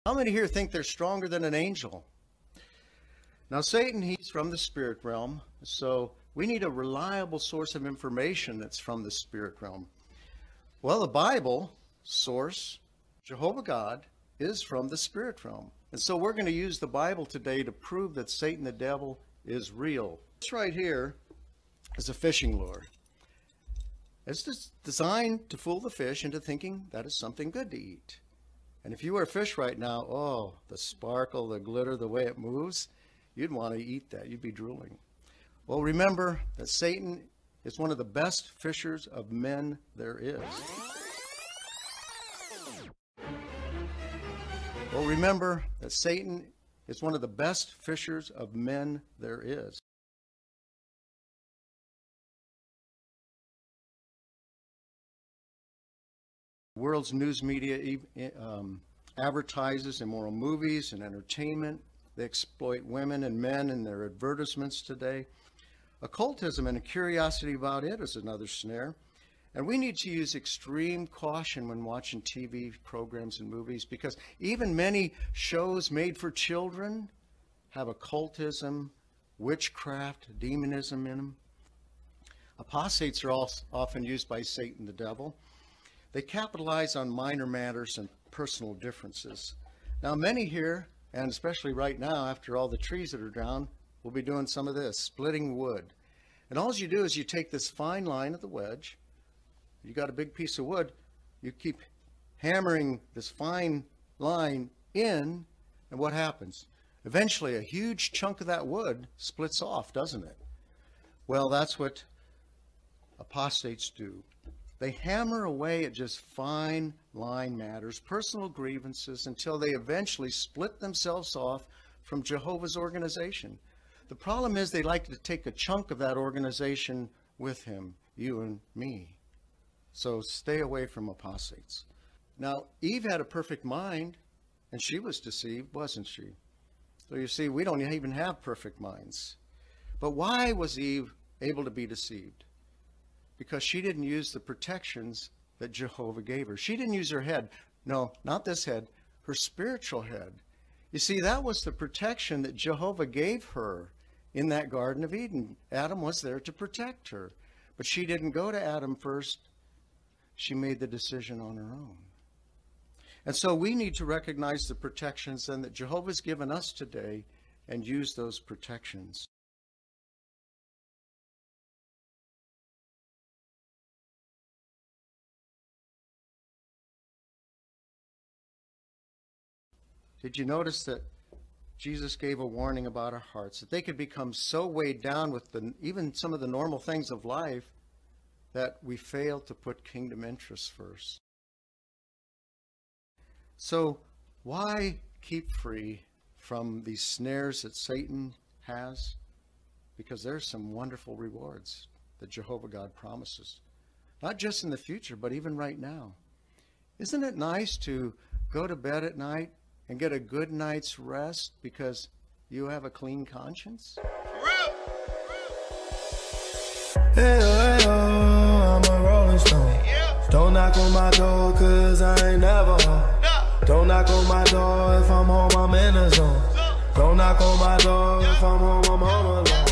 How many here think they're stronger than an angel? Now, Satan, he's from the spirit realm, so we need a reliable source of information that's from the spirit realm. Well, the Bible source, Jehovah God, is from the spirit realm. And so we're going to use the Bible today to prove that Satan the devil is real. This right here is a fishing lure. It's designed to fool the fish into thinking that is something good to eat. And if you were a fish right now, oh, the sparkle, the glitter, the way it moves, you'd want to eat that. You'd be drooling. Well, remember that Satan is one of the best fishers of men there is. Well, remember that Satan is one of the best fishers of men there is. The world's news media advertises immoral movies and entertainment. They exploit women and men in their advertisements today. Occultism and a curiosity about it is another snare. And we need to use extreme caution when watching TV programs and movies, because even many shows made for children have occultism, witchcraft, demonism in them. Apostates are often used by Satan the devil. They capitalize on minor matters and personal differences. Now, many here, and especially right now after all the trees that are down, will be doing some of this, splitting wood. And all you do is you take this fine line of the wedge, you got a big piece of wood, you keep hammering this fine line in, and what happens? Eventually a huge chunk of that wood splits off, doesn't it? Well, that's what apostates do. They hammer away at just fine line matters, personal grievances, until they eventually split themselves off from Jehovah's organization. The problem is they like to take a chunk of that organization with him, you and me. So stay away from apostates. Now, Eve had a perfect mind, and she was deceived, wasn't she? So you see, we don't even have perfect minds. But why was Eve able to be deceived? Because she didn't use the protections that Jehovah gave her. She didn't use her head. No, not this head, her spiritual head. You see, that was the protection that Jehovah gave her in that Garden of Eden. Adam was there to protect her. But she didn't go to Adam first. She made the decision on her own. And so we need to recognize the protections then that Jehovah's given us today and use those protections. Did you notice that Jesus gave a warning about our hearts, that they could become so weighed down with even some of the normal things of life that we fail to put kingdom interests first? So why keep free from these snares that Satan has? Because there's some wonderful rewards that Jehovah God promises. Not just in the future, but even right now. Isn't it nice to go to bed at night and get a good night's rest because you have a clean conscience? Hey, I'm a rolling stone. Don't knock on my door, cause I ain't never home. Don't knock on my door, if I'm home, I'm in the zone. Don't knock on my door, if I'm home, I'm home alone.